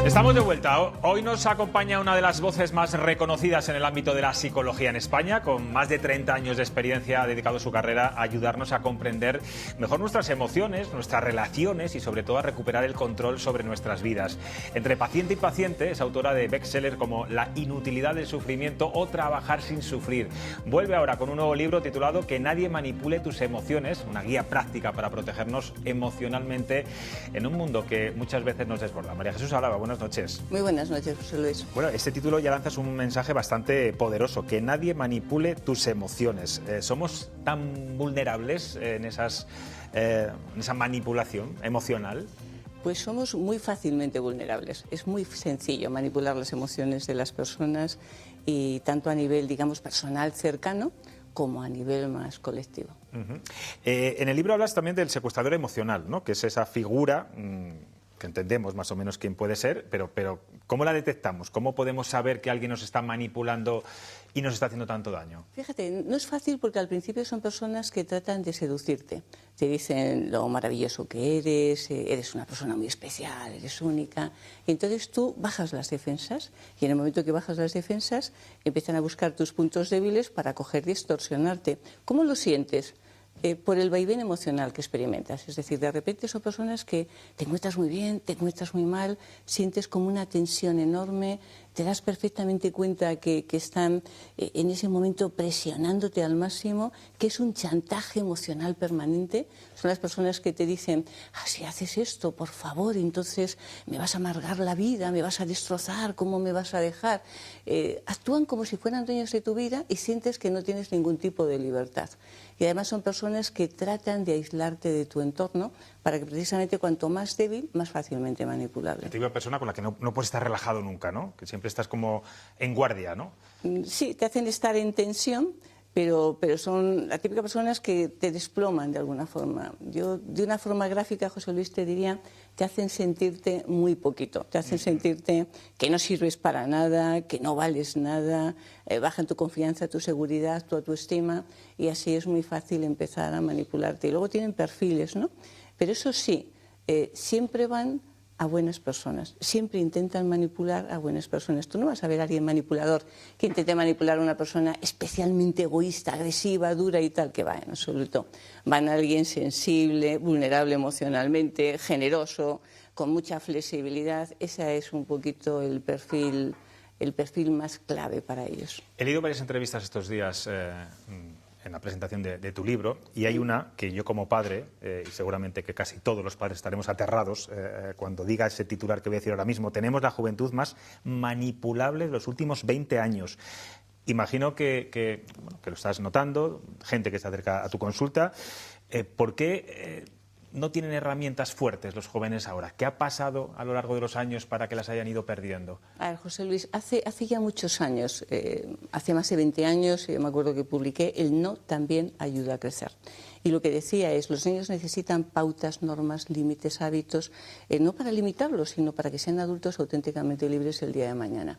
Estamos de vuelta. Hoy nos acompaña una de las voces más reconocidas en el ámbito de la psicología en España, con más de 30 años de experiencia. Ha dedicado su carrera a ayudarnos a comprender mejor nuestras emociones, nuestras relaciones y sobre todo a recuperar el control sobre nuestras vidas. Entre paciente y paciente es autora de bestsellers como La inutilidad del sufrimiento o Trabajar sin sufrir. Vuelve ahora con un nuevo libro titulado Que nadie manipule tus emociones, una guía práctica para protegernos emocionalmente en un mundo que muchas veces nos desborda. María Jesús Álava, buenas noches. Muy buenas noches, José Luis. Bueno, este título ya lanzas un mensaje bastante poderoso, que nadie manipule tus emociones. ¿Somos tan vulnerables en esa manipulación emocional? Pues somos muy fácilmente vulnerables. Es muy sencillo manipular las emociones de las personas, y tanto a nivel, digamos, personal cercano como a nivel más colectivo. En el libro hablas también del secuestrador emocional, ¿no? Que es esa figura que entendemos más o menos quién puede ser, pero ¿cómo la detectamos? ¿Cómo podemos saber que alguien nos está manipulando y nos está haciendo tanto daño? Fíjate, no es fácil porque al principio son personas que tratan de seducirte. Te dicen lo maravilloso que eres una persona muy especial, eres única. Y entonces tú bajas las defensas, y en el momento que bajas las defensas empiezan a buscar tus puntos débiles para coger y extorsionarte. ¿Cómo lo sientes? Por el vaivén emocional que experimentas. Es decir, de repente son personas que te encuentras muy bien, te encuentras muy mal, sientes como una tensión enorme, te das perfectamente cuenta que están en ese momento presionándote al máximo, que es un chantaje emocional permanente. Son las personas que te dicen, si haces esto, por favor, entonces me vas a amargar la vida, me vas a destrozar, ¿cómo me vas a dejar? Actúan como si fueran dueños de tu vida y sientes que no tienes ningún tipo de libertad. Y además son personas que tratan de aislarte de tu entorno para que precisamente cuanto más débil, más fácilmente manipulable. La típica persona con la que no puedes estar relajado nunca, ¿no? Que siempre estás como en guardia, ¿no? Sí, te hacen estar en tensión, pero son las típicas personas que te desploman de alguna forma. Yo, de una forma gráfica, José Luis, te diría, te hacen sentirte muy poquito, te hacen sentirte que no sirves para nada, que no vales nada, bajan tu confianza, tu seguridad, tu autoestima, y así es muy fácil empezar a manipularte. Y luego tienen perfiles, ¿no? Pero eso sí, siempre van a buenas personas, siempre intentan manipular a buenas personas. Tú no vas a ver a alguien manipulador que intente manipular a una persona especialmente egoísta, agresiva, dura y tal, que va, en absoluto. Van a alguien sensible, vulnerable emocionalmente, generoso, con mucha flexibilidad. Ese es un poquito el perfil más clave para ellos. He leído varias entrevistas estos días en la presentación de tu libro, y hay una que yo como padre, y seguramente que casi todos los padres estaremos aterrados cuando diga ese titular que voy a decir ahora mismo: tenemos la juventud más manipulable de los últimos 20 años. Imagino que lo estás notando, gente que se acerca a tu consulta. ¿Por qué no tienen herramientas fuertes los jóvenes ahora? ¿Qué ha pasado a lo largo de los años para que las hayan ido perdiendo? A ver, José Luis, hace ya muchos años, hace más de 20 años, yo me acuerdo que publiqué El no también ayuda a crecer. Y lo que decía es, los niños necesitan pautas, normas, límites, hábitos, no para limitarlos, sino para que sean adultos auténticamente libres el día de mañana.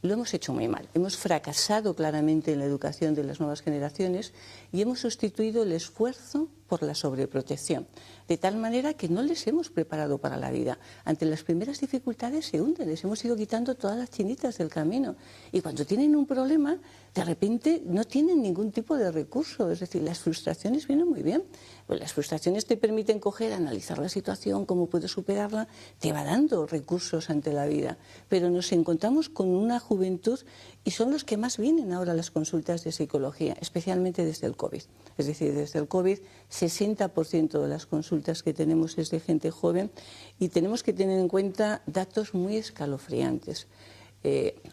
Lo hemos hecho muy mal. Hemos fracasado claramente en la educación de las nuevas generaciones y hemos sustituido el esfuerzo por la sobreprotección, de tal manera que no les hemos preparado para la vida. Ante las primeras dificultades se hunden, les hemos ido quitando todas las chinitas del camino, y cuando tienen un problema, de repente no tienen ningún tipo de recurso. Es decir, las frustraciones vienen muy bien. Pues las frustraciones te permiten coger, analizar la situación, cómo puedes superarla, te va dando recursos ante la vida. Pero nos encontramos con una juventud, y son los que más vienen ahora a las consultas de psicología, especialmente desde el COVID. Es decir, desde el COVID, 60% de las consultas que tenemos es de gente joven, y tenemos que tener en cuenta datos muy escalofriantes.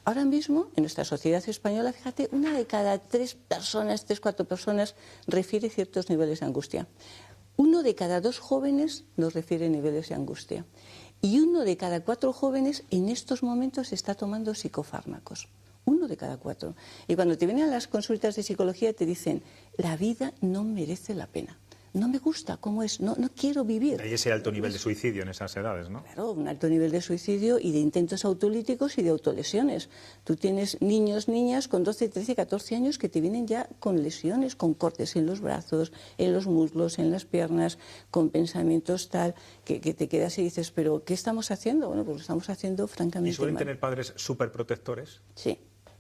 Ahora mismo, en nuestra sociedad española, fíjate, 1 de cada 3 personas, 4 personas, refiere ciertos niveles de angustia. 1 de cada 2 jóvenes nos refiere niveles de angustia. Y 1 de cada 4 jóvenes en estos momentos está tomando psicofármacos. 1 de cada 4. Y cuando te vienen a las consultas de psicología te dicen, la vida no merece la pena. no me gusta cómo es, no quiero vivir. Hay ese alto nivel de suicidio en esas edades, ¿no? Claro, un alto nivel de suicidio y de intentos autolíticos y de autolesiones. Tú tienes niños, niñas con 12, 13, 14 años que te vienen ya con lesiones, con cortes en los brazos, en los muslos, en las piernas, con pensamientos tal, que te quedas y dices, pero ¿qué estamos haciendo? Bueno, pues lo estamos haciendo francamente ¿Y suelen mal. tener padres superprotectores? Sí.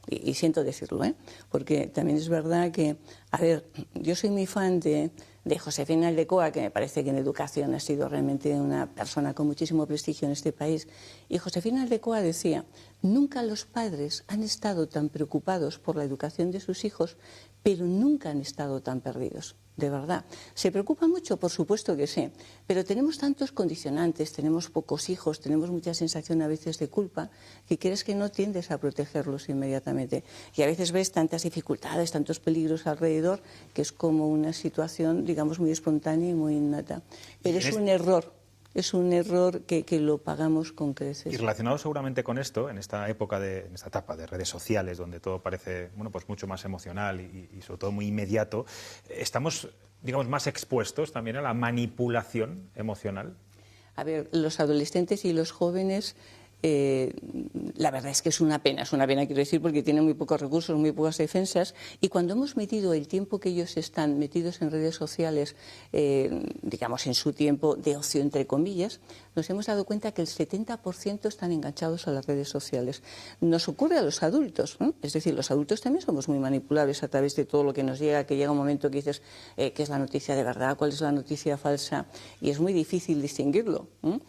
Y siento decirlo, porque también es verdad que, a ver, yo soy muy fan de Josefina Aldecoa, que me parece que en educación ha sido realmente una persona con muchísimo prestigio en este país. Y Josefina Aldecoa decía, nunca los padres han estado tan preocupados por la educación de sus hijos, pero nunca han estado tan perdidos. De verdad. ¿Se preocupa mucho? Por supuesto que sí. Pero tenemos tantos condicionantes, tenemos pocos hijos, tenemos mucha sensación a veces de culpa, que crees que no tiendes a protegerlos inmediatamente. Y a veces ves tantas dificultades, tantos peligros alrededor, que es como una situación, digamos, muy espontánea y muy innata. Pero es un error. Es un error que lo pagamos con creces. Y relacionado seguramente con esto, en esta época, en esta etapa de redes sociales, donde todo parece, bueno, pues mucho más emocional y sobre todo muy inmediato, estamos, digamos, más expuestos también a la manipulación emocional. A ver, los adolescentes y los jóvenes, la verdad es que es una pena quiero decir, porque tienen muy pocos recursos, muy pocas defensas, y cuando hemos metido el tiempo que ellos están metidos en redes sociales, digamos en su tiempo de ocio entre comillas, nos hemos dado cuenta que el 70% están enganchados a las redes sociales. Nos ocurre a los adultos, ¿no? Es decir, los adultos también somos muy manipulables a través de todo lo que nos llega, que llega un momento que dices, ¿qué es la noticia de verdad? ¿Cuál es la noticia falsa? Y es muy difícil distinguirlo, ¿no?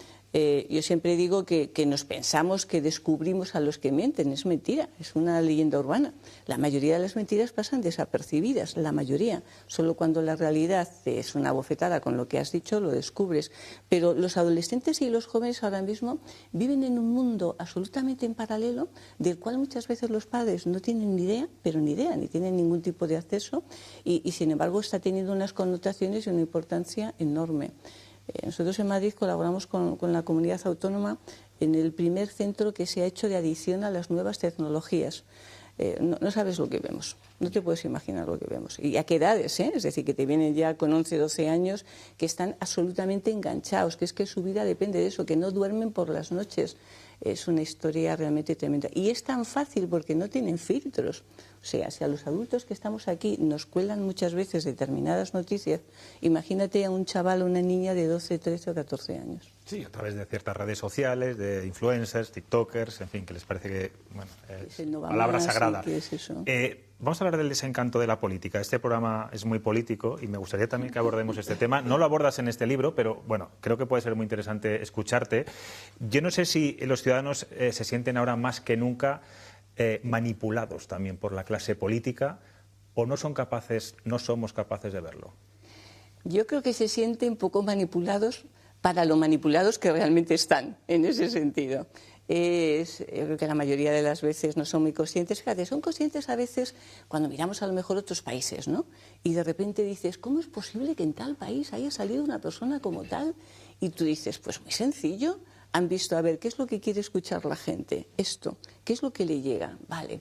Yo siempre digo que nos pensamos que descubrimos a los que mienten. Es mentira, es una leyenda urbana. La mayoría de las mentiras pasan desapercibidas, la mayoría. Solo cuando la realidad es una bofetada con lo que has dicho lo descubres. Pero los adolescentes y los jóvenes ahora mismo viven en un mundo absolutamente en paralelo, del cual muchas veces los padres no tienen ni idea, pero ni idea, ni tienen ningún tipo de acceso, y sin embargo está teniendo unas connotaciones y una importancia enorme. Nosotros en Madrid colaboramos con la comunidad autónoma en el primer centro que se ha hecho de adicción a las nuevas tecnologías. No sabes lo que vemos, no te puedes imaginar lo que vemos. Y a qué edades, es decir, que te vienen ya con 11, 12 años, que están absolutamente enganchados, que es que su vida depende de eso, que no duermen por las noches. Es una historia realmente tremenda. Y es tan fácil porque no tienen filtros. O sea, si a los adultos que estamos aquí nos cuelan muchas veces determinadas noticias, imagínate a un chaval o una niña de 12, 13 o 14 años. Sí, a través de ciertas redes sociales, de influencers, tiktokers, en fin, que les parece que, bueno, es palabra sagrada. ¿Qué es eso? Vamos a hablar del desencanto de la política. Este programa es muy político y me gustaría también que abordemos este tema. No lo abordas en este libro, pero bueno, creo que puede ser muy interesante escucharte. Yo no sé si los ciudadanos se sienten ahora más que nunca manipulados también por la clase política, o no somos capaces de verlo. Yo creo que se sienten poco manipulados para lo manipulados que realmente están, en ese sentido. Yo creo que la mayoría de las veces no son muy conscientes. Fíjate, son conscientes a veces cuando miramos a lo mejor otros países, ¿no? Y de repente dices, ¿cómo es posible que en tal país haya salido una persona como tal? Y tú dices, pues muy sencillo. Han visto, a ver, ¿qué es lo que quiere escuchar la gente? Esto, ¿qué es lo que le llega? Vale,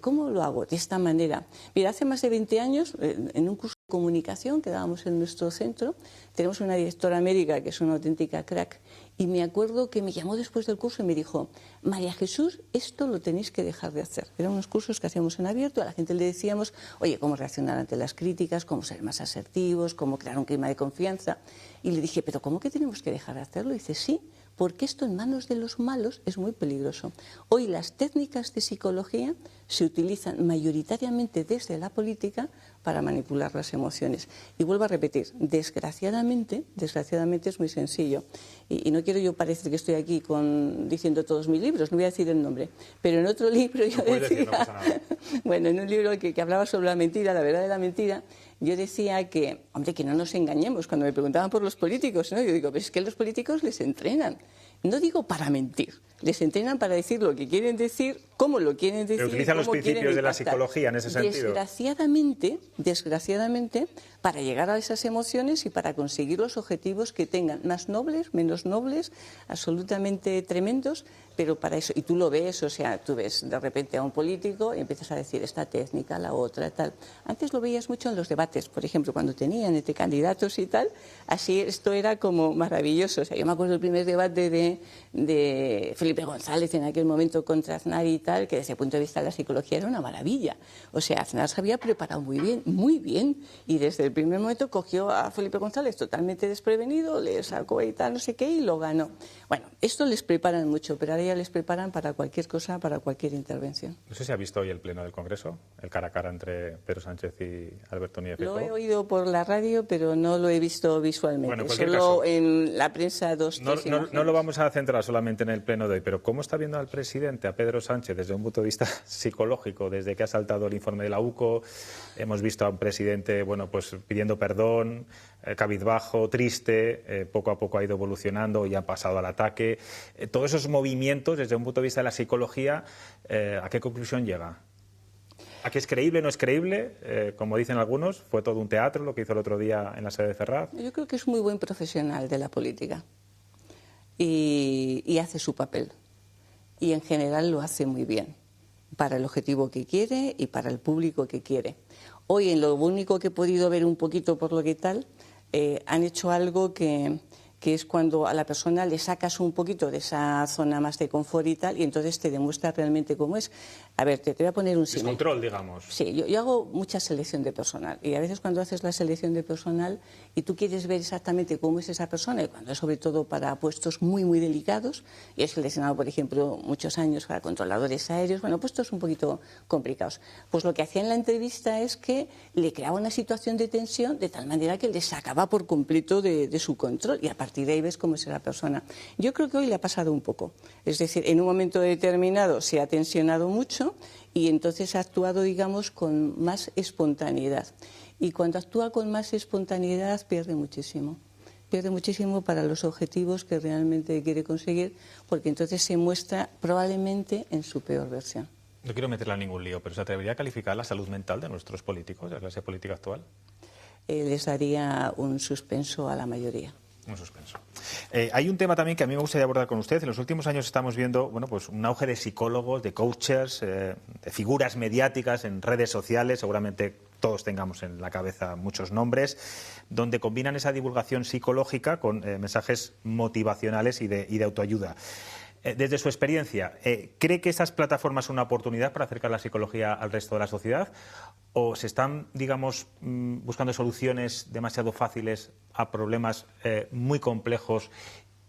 ¿cómo lo hago? De esta manera. Mira, hace más de 20 años, en un curso de comunicación que dábamos en nuestro centro, tenemos una directora médica que es una auténtica crack, y me acuerdo que me llamó después del curso y me dijo, María Jesús, esto lo tenéis que dejar de hacer. Eran unos cursos que hacíamos en abierto, a la gente le decíamos, oye, cómo reaccionar ante las críticas, cómo ser más asertivos, cómo crear un clima de confianza. Y le dije, ¿pero cómo que tenemos que dejar de hacerlo? Y dice, sí, porque esto en manos de los malos es muy peligroso. Hoy las técnicas de psicología se utilizan mayoritariamente desde la política para manipular las emociones. Y vuelvo a repetir, desgraciadamente es muy sencillo. Y no quiero yo parecer que estoy aquí diciendo todos mis libros, no voy a decir el nombre, pero en otro libro yo decía, no pasa nada. Bueno, en un libro que hablaba sobre la mentira, la verdad de la mentira, yo decía que, hombre, que no nos engañemos. Cuando me preguntaban por los políticos, ¿no? Yo digo, pues es que los políticos les entrenan. No digo para mentir, les entrenan para decir lo que quieren decir, cómo lo quieren decir. Pero utilizan los principios de la psicología en ese sentido. Desgraciadamente, para llegar a esas emociones y para conseguir los objetivos que tengan, más nobles, menos nobles, absolutamente tremendos, pero para eso, y tú lo ves, o sea, tú ves de repente a un político y empiezas a decir esta técnica, la otra, tal. Antes lo veías mucho en los debates, por ejemplo, cuando tenían entre candidatos y tal, así esto era como maravilloso. O sea, yo me acuerdo del primer debate de Felipe González en aquel momento contra Aznar y tal, que desde el punto de vista de la psicología era una maravilla. O sea, Aznar se había preparado muy bien, y desde el primer momento cogió a Felipe González totalmente desprevenido, le sacó y tal, no sé qué, y lo ganó. Bueno, esto les preparan mucho, pero ahora ya les preparan para cualquier cosa, para cualquier intervención. No sé si ha visto hoy el pleno del Congreso, el cara a cara entre Pedro Sánchez y Alberto Núñez Feijóo. Lo he oído por la radio, pero no lo he visto visualmente. Bueno, solo en la prensa no lo vamos a centrar solamente en el pleno de hoy, pero ¿cómo está viendo al presidente, a Pedro Sánchez, desde un punto de vista psicológico? Desde que ha saltado el informe de la UCO, hemos visto a un presidente, bueno, pues pidiendo perdón, cabizbajo, triste, poco a poco ha ido evolucionando y ha pasado al ataque. Todos esos movimientos, desde un punto de vista de la psicología, ¿a qué conclusión llega? ¿A qué es creíble, no es creíble? Como dicen algunos, fue todo un teatro lo que hizo el otro día en la sede de Ferraz. Yo creo que es muy buen profesional de la política y hace su papel. Y en general lo hace muy bien, para el objetivo que quiere y para el público que quiere. Hoy, en lo único que he podido ver un poquito por lo que tal, han hecho algo que es cuando a la persona le sacas un poquito de esa zona más de confort y tal, y entonces te demuestra realmente cómo es. A ver, te voy a poner un símil. Control, digamos. Sí, yo hago mucha selección de personal, y a veces cuando haces la selección de personal y tú quieres ver exactamente cómo es esa persona, y cuando es sobre todo para puestos muy delicados, y he seleccionado, por ejemplo, muchos años para controladores aéreos, bueno, puestos un poquito complicados, pues lo que hacía en la entrevista es que le creaba una situación de tensión de tal manera que le sacaba por completo de su control, y a partir de ahí ves cómo es la persona. Yo creo que hoy le ha pasado un poco, es decir, en un momento determinado se ha tensionado mucho y entonces ha actuado, digamos, con más espontaneidad. Y cuando actúa con más espontaneidad pierde muchísimo. Pierde muchísimo para los objetivos que realmente quiere conseguir, porque entonces se muestra probablemente en su peor versión. No quiero meterla en ningún lío, pero ¿se atrevería a calificar la salud mental de nuestros políticos, de la clase política actual? Les daría un suspenso a la mayoría. Un suspenso. Hay un tema también que a mí me gustaría abordar con usted. En los últimos años estamos viendo, bueno, pues un auge de psicólogos, de coaches, de figuras mediáticas en redes sociales. Seguramente todos tengamos en la cabeza muchos nombres, donde combinan esa divulgación psicológica con mensajes motivacionales y de autoayuda. Desde su experiencia, ¿cree que estas plataformas son una oportunidad para acercar la psicología al resto de la sociedad? ¿O se están, digamos, buscando soluciones demasiado fáciles a problemas muy complejos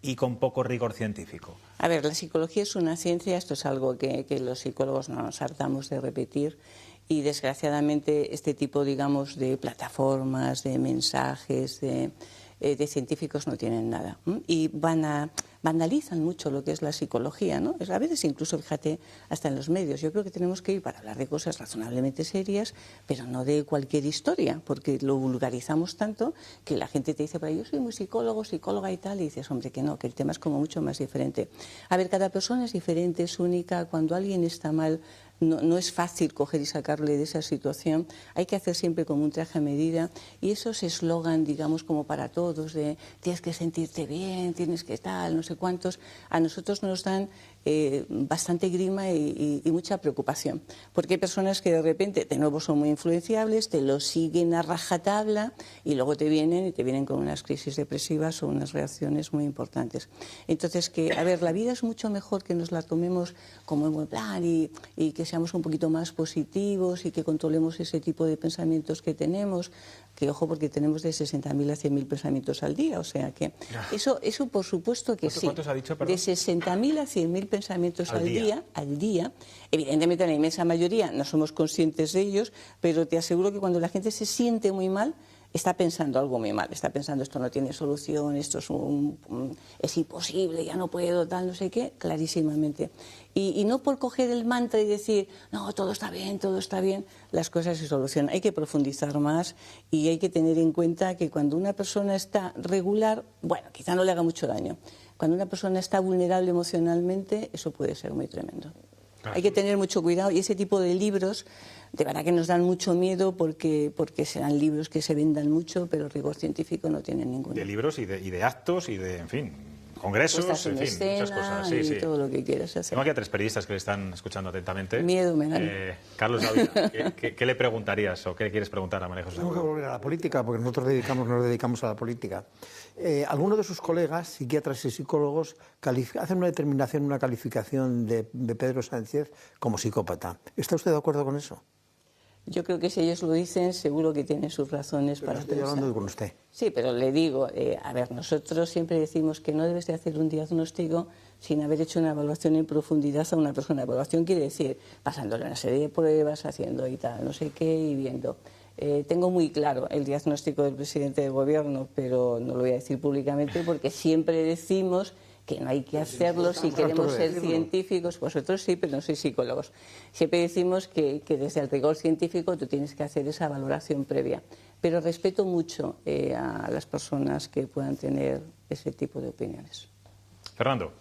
y con poco rigor científico? A ver, la psicología es una ciencia, esto es algo que los psicólogos no nos hartamos de repetir, y desgraciadamente este tipo, digamos, de plataformas, de mensajes, de científicos no tienen nada. Y vandalizan mucho lo que es la psicología, ¿no? A veces incluso, fíjate, hasta en los medios. Yo creo que tenemos que ir para hablar de cosas razonablemente serias, pero no de cualquier historia, porque lo vulgarizamos tanto que la gente te dice, pero yo soy muy psicólogo, psicóloga y tal, y dices, hombre, que no, que el tema es como mucho más diferente. A ver, cada persona es diferente, es única. Cuando alguien está mal, no es fácil coger y sacarle de esa situación. Hay que hacer siempre como un traje a medida, y esos eslogan, digamos, como para todos, de tienes que sentirte bien, tienes que tal, no sé cuántos, a nosotros nos dan bastante grima y mucha preocupación, porque hay personas que de repente, de nuevo, son muy influenciables, te lo siguen a rajatabla y luego te vienen con unas crisis depresivas o unas reacciones muy importantes. Entonces, a ver, la vida es mucho mejor que nos la tomemos como en buen plan y que seamos un poquito más positivos y que controlemos ese tipo de pensamientos que tenemos, que ojo, porque tenemos de 60.000 a 100.000 pensamientos al día, o sea que eso por supuesto que sí. ¿Cuántos ha dicho, perdón? De 60.000 a 100.000 pensamientos al día. Evidentemente la inmensa mayoría no somos conscientes de ellos, pero te aseguro que cuando la gente se siente muy mal, está pensando algo muy mal, está pensando esto no tiene solución, esto es imposible, ya no puedo, tal, no sé qué, clarísimamente. Y no por coger el mantra y decir, no, todo está bien, las cosas se solucionan. Hay que profundizar más y hay que tener en cuenta que cuando una persona está regular, bueno, quizá no le haga mucho daño. Cuando una persona está vulnerable emocionalmente, eso puede ser muy tremendo. Hay que tener mucho cuidado y ese tipo de libros de verdad que nos dan mucho miedo porque serán libros que se vendan mucho, pero rigor científico no tienen ninguno. De libros y de actos y de, en fin, congresos, en fin, muchas cosas. Sí, sí. Todo lo que quieras hacer. Tengo aquí a 3 periodistas que le están escuchando atentamente. Miedo me dan. Carlos Dávila, ¿qué le preguntarías o qué quieres preguntar a María José? Tengo que volver a la política porque nosotros nos dedicamos a la política. Algunos de sus colegas, psiquiatras y psicólogos, hacen una calificación de Pedro Sánchez como psicópata. ¿Está usted de acuerdo con eso? Yo creo que si ellos lo dicen, seguro que tienen sus razones para estoy pensar. hablando con usted. Sí, pero le digo, a ver, nosotros siempre decimos que no debes de hacer un diagnóstico sin haber hecho una evaluación en profundidad a una persona. Evaluación quiere decir pasándole una serie de pruebas, haciendo y tal, no sé qué, y viendo. Tengo muy claro el diagnóstico del presidente del gobierno, pero no lo voy a decir públicamente porque siempre decimos que no hay que hacerlo si queremos ser científicos. Vosotros sí, pero no sois psicólogos. Siempre decimos que desde el rigor científico tú tienes que hacer esa valoración previa. Pero respeto mucho a las personas que puedan tener ese tipo de opiniones. Fernando.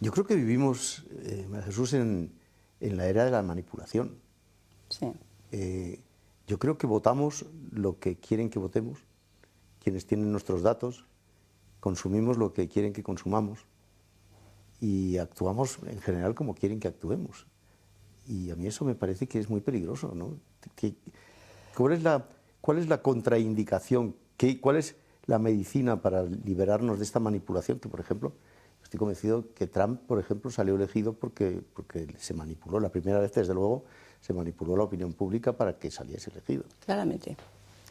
Yo creo que vivimos, María Jesús, en la era de la manipulación. Sí. Yo creo que votamos lo que quieren que votemos, quienes tienen nuestros datos, consumimos lo que quieren que consumamos y actuamos en general como quieren que actuemos. Y a mí eso me parece que es muy peligroso, ¿no? ¿Cuál es la contraindicación? ¿Cuál es la medicina para liberarnos de esta manipulación? Que, por ejemplo, estoy convencido que Trump, por ejemplo, salió elegido porque se manipuló. La primera vez, desde luego, se manipuló la opinión pública para que saliese elegido. Claramente.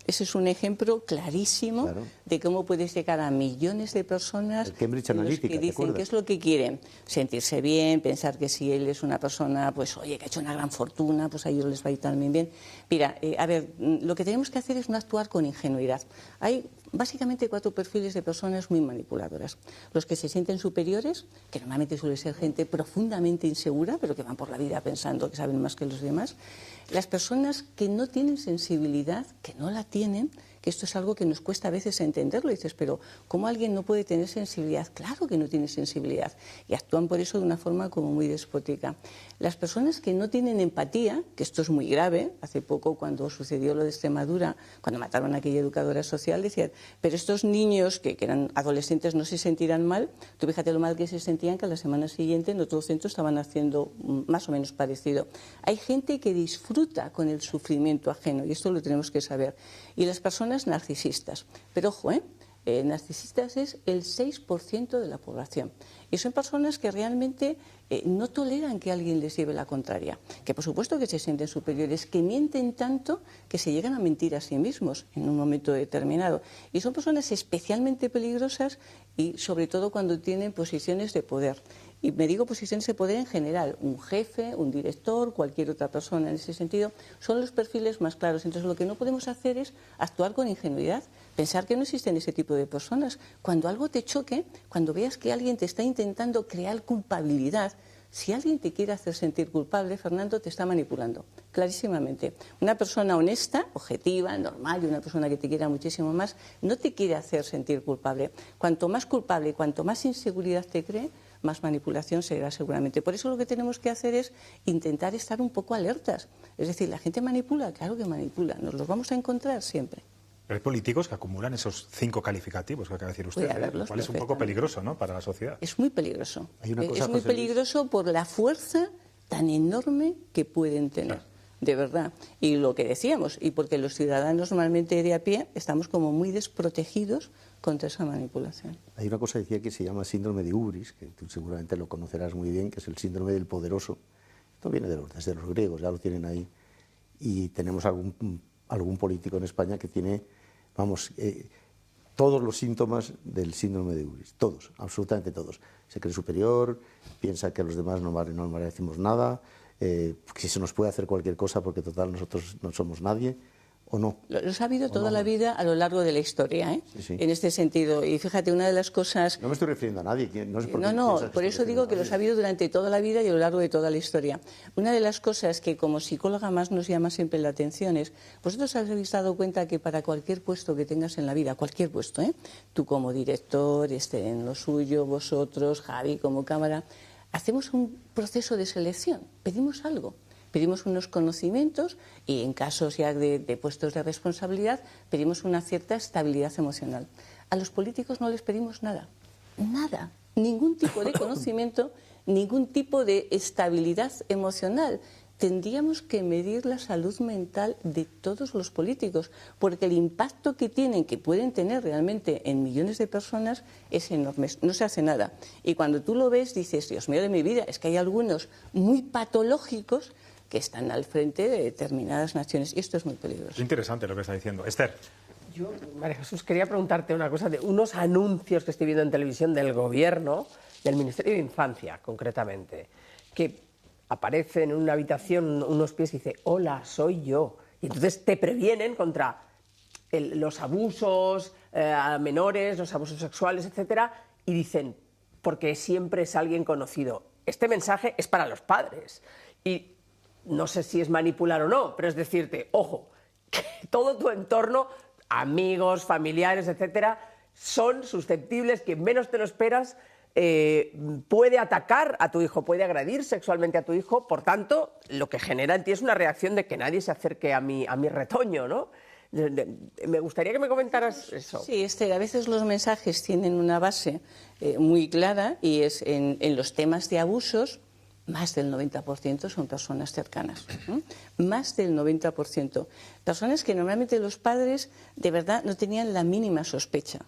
Ese es un ejemplo clarísimo de cómo puedes llegar a millones de personas el Cambridge Analytica, que dicen qué es lo que quieren, sentirse bien, pensar que si él es una persona, pues oye, que ha hecho una gran fortuna, pues a ellos les va a ir también bien. Mira, a ver, lo que tenemos que hacer es no actuar con ingenuidad. Hay básicamente 4 perfiles de personas muy manipuladoras. Los que se sienten superiores, que normalmente suele ser gente profundamente insegura, pero que van por la vida pensando que saben más que los demás. Las personas que no tienen sensibilidad, que no la tienen, que esto es algo que nos cuesta a veces entenderlo. Y dices, pero ¿cómo alguien no puede tener sensibilidad? Claro que no tiene sensibilidad. Y actúan por eso de una forma como muy despótica. Las personas que no tienen empatía, que esto es muy grave, hace poco cuando sucedió lo de Extremadura, cuando mataron a aquella educadora social, decían, pero estos niños que eran adolescentes no se sentirán mal. Tú fíjate lo mal que se sentían, que a la semana siguiente en otro centro estaban haciendo más o menos parecido. Hay gente que disfruta con el sufrimiento ajeno y esto lo tenemos que saber. Y las personas narcisistas. Pero ojo, narcisistas es el 6% de la población. Y son personas que realmente no toleran que alguien les lleve la contraria. Que por supuesto que se sienten superiores, que mienten tanto que se llegan a mentir a sí mismos en un momento determinado. Y son personas especialmente peligrosas y sobre todo cuando tienen posiciones de poder. Y me digo posiciones de poder en general, un jefe, un director, cualquier otra persona en ese sentido, son los perfiles más claros. Entonces lo que no podemos hacer es actuar con ingenuidad, pensar que no existen ese tipo de personas. Cuando algo te choque, cuando veas que alguien te está intentando crear culpabilidad, si alguien te quiere hacer sentir culpable, Fernando, te está manipulando, clarísimamente. Una persona honesta, objetiva, normal, y una persona que te quiera muchísimo más, no te quiere hacer sentir culpable. Cuanto más culpable y cuanto más inseguridad te cree, más manipulación será seguramente. Por eso lo que tenemos que hacer es intentar estar un poco alertas. Es decir, la gente manipula, claro que manipula, nos los vamos a encontrar siempre. Pero hay políticos que acumulan esos 5 calificativos que acaba de decir usted, lo cual es un poco peligroso, ¿no?, para la sociedad. Es muy peligroso. Hay una cosa, es muy peligroso por la fuerza tan enorme que pueden tener. Claro. De verdad. Y lo que decíamos, y porque los ciudadanos normalmente de a pie estamos como muy desprotegidos contra esa manipulación. Hay una cosa, decía, que se llama síndrome de Ubris, que tú seguramente lo conocerás muy bien, que es el síndrome del poderoso. Esto viene desde los griegos, ya lo tienen ahí. Y tenemos algún político en España que tiene, todos los síntomas del síndrome de Ubris. Todos, absolutamente todos. Se cree superior, piensa que a los demás no merecemos nada, que se nos puede hacer cualquier cosa porque total nosotros no somos nadie. ¿O no? Los ha habido toda la vida a lo largo de la historia, sí. En este sentido. Y fíjate, una de las cosas... No me estoy refiriendo a nadie. No sé por eso digo que los ha habido durante toda la vida y a lo largo de toda la historia. Una de las cosas que como psicóloga más nos llama siempre la atención es, vosotros habéis dado cuenta que para cualquier puesto que tengas en la vida, cualquier puesto, tú como director, en lo suyo, vosotros, Javi como cámara, hacemos un proceso de selección, pedimos algo. Pedimos unos conocimientos y en casos ya de puestos de responsabilidad pedimos una cierta estabilidad emocional. A los políticos no les pedimos nada, nada, ningún tipo de conocimiento, ningún tipo de estabilidad emocional. Tendríamos que medir la salud mental de todos los políticos, porque el impacto que tienen, que pueden tener realmente en millones de personas, es enorme. No se hace nada. Y cuando tú lo ves, dices, Dios mío de mi vida, es que hay algunos muy patológicos que están al frente de determinadas naciones. Y esto es muy peligroso. Es interesante lo que está diciendo. Esther. Yo, María Jesús, quería preguntarte una cosa de unos anuncios que estoy viendo en televisión del Gobierno, del Ministerio de Infancia, concretamente, que aparecen en una habitación unos pies y dice, hola, soy yo. Y entonces te previenen contra los abusos a menores, los abusos sexuales, etcétera, y dicen, porque siempre es alguien conocido. Este mensaje es para los padres. Y no sé si es manipular o no, pero es decirte, ojo, que todo tu entorno, amigos, familiares, etcétera, son susceptibles, que menos te lo esperas, puede atacar a tu hijo, puede agredir sexualmente a tu hijo, por tanto, lo que genera en ti es una reacción de que nadie se acerque a mi retoño, ¿no? Me gustaría que me comentaras eso. Sí, a veces los mensajes tienen una base muy clara y es en los temas de abusos. Más del 90% son personas cercanas, más del 90%. Personas que normalmente los padres de verdad no tenían la mínima sospecha.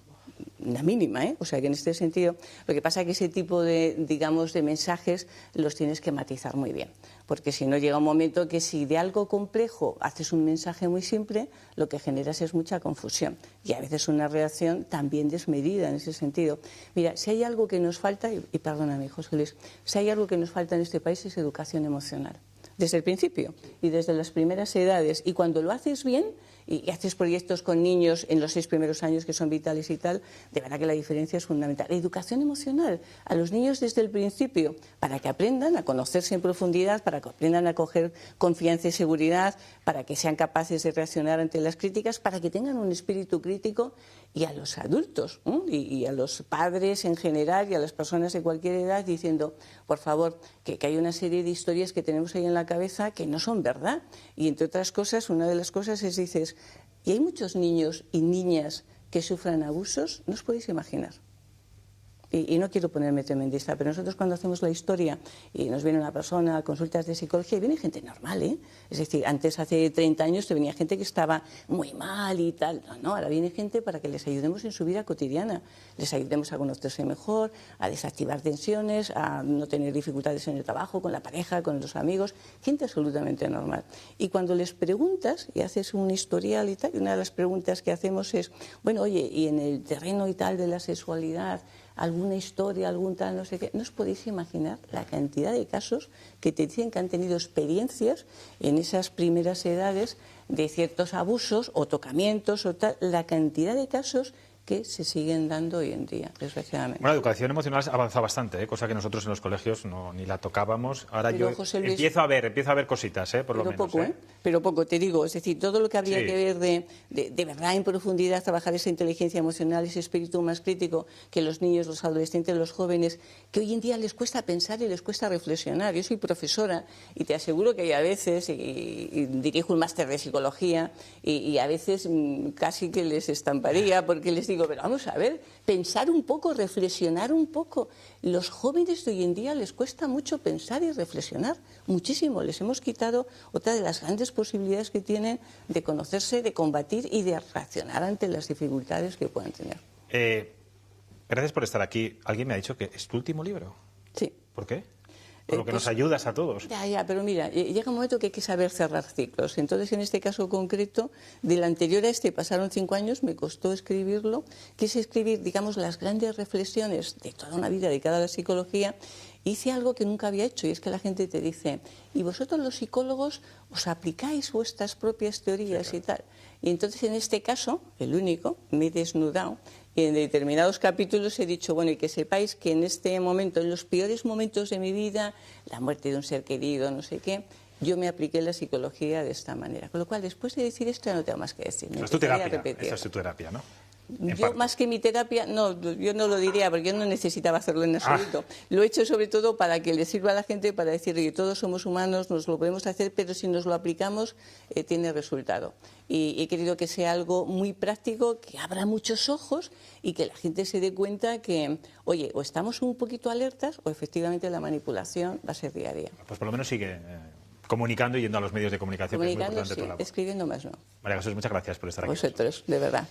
La mínima, ¿eh? O sea que en este sentido, lo que pasa es que ese tipo de, digamos, de mensajes los tienes que matizar muy bien, porque si no llega un momento que si de algo complejo haces un mensaje muy simple, lo que generas es mucha confusión y a veces una reacción también desmedida en ese sentido. Mira, si hay algo que nos falta, y perdóname, José Luis, si hay algo que nos falta en este país es educación emocional, desde el principio y desde las primeras edades, y cuando lo haces bien, y haces proyectos con niños en los 6 primeros años que son vitales y tal, de verdad que la diferencia es fundamental. La educación emocional a los niños desde el principio, para que aprendan a conocerse en profundidad, para que aprendan a coger confianza y seguridad, para que sean capaces de reaccionar ante las críticas, para que tengan un espíritu crítico, y a los adultos y a los padres en general y a las personas de cualquier edad diciendo, por favor, que hay una serie de historias que tenemos ahí en la cabeza que no son verdad. Y entre otras cosas, una de las cosas es, dices, y hay muchos niños y niñas que sufran abusos, no os podéis imaginar. Y no quiero ponerme tremendista, pero nosotros cuando hacemos la historia y nos viene una persona a consultas de psicología, viene gente normal, ¿eh? Es decir, antes, hace 30 años, te venía gente que estaba muy mal y tal. No, ahora viene gente para que les ayudemos en su vida cotidiana. Les ayudemos a conocerse mejor, a desactivar tensiones, a no tener dificultades en el trabajo, con la pareja, con los amigos. Gente absolutamente normal. Y cuando les preguntas y haces un historial y tal, y una de las preguntas que hacemos es, bueno, oye, y en el terreno y tal de la sexualidad, alguna historia, algún tal, no sé qué, no os podéis imaginar la cantidad de casos que te dicen que han tenido experiencias en esas primeras edades de ciertos abusos o tocamientos o tal, la cantidad de casos que se siguen dando hoy en día, desgraciadamente. Bueno, la educación emocional ha avanzado bastante, cosa que nosotros en los colegios ni la tocábamos. Ahora pero, yo José Luis, empiezo a ver cositas, por lo menos. Poco, pero poco, te digo. Es decir, todo lo que habría Sí. que ver de verdad en profundidad, trabajar esa inteligencia emocional, ese espíritu más crítico que los niños, los adolescentes, los jóvenes, que hoy en día les cuesta pensar y les cuesta reflexionar. Yo soy profesora y te aseguro que hay a veces, y dirijo un máster de psicología, y a veces casi que les estamparía porque les digo, pero vamos a ver, pensar un poco, reflexionar un poco. Los jóvenes de hoy en día les cuesta mucho pensar y reflexionar, muchísimo. Les hemos quitado otra de las grandes posibilidades que tienen de conocerse, de combatir y de reaccionar ante las dificultades que puedan tener. Gracias por estar aquí. Alguien me ha dicho que es tu último libro. Sí. ¿Por qué? Con lo que Pues, nos ayudas a todos. Ya, pero mira, llega un momento que hay que saber cerrar ciclos. Entonces, en este caso concreto, del anterior a este pasaron 5 años, me costó escribirlo. Quise escribir, digamos, las grandes reflexiones de toda una vida dedicada a la psicología. Hice algo que nunca había hecho y es que la gente te dice, ¿y vosotros los psicólogos os aplicáis vuestras propias teorías y tal? Y entonces, en este caso, el único, me he desnudado. Y en determinados capítulos he dicho, bueno, y que sepáis que en este momento, en los peores momentos de mi vida, la muerte de un ser querido, no sé qué, yo me apliqué la psicología de esta manera. Con lo cual, después de decir esto, ya no tengo más que decir. Esa es tu terapia, ¿no? Yo más que mi terapia, no, yo no lo diría, porque yo no necesitaba hacerlo en absoluto. Lo he hecho sobre todo para que le sirva a la gente, para decir que todos somos humanos, nos lo podemos hacer, pero si nos lo aplicamos, tiene resultado. Y he querido que sea algo muy práctico, que abra muchos ojos y que la gente se dé cuenta que, oye, o estamos un poquito alertas o efectivamente la manipulación va a ser día a día. Pues por lo menos sigue comunicando y yendo a los medios de comunicación, que es muy Comunicando, importante sí, tu labor. escribiendo más no. María Jesús, muchas gracias por estar aquí. Vosotros, de verdad.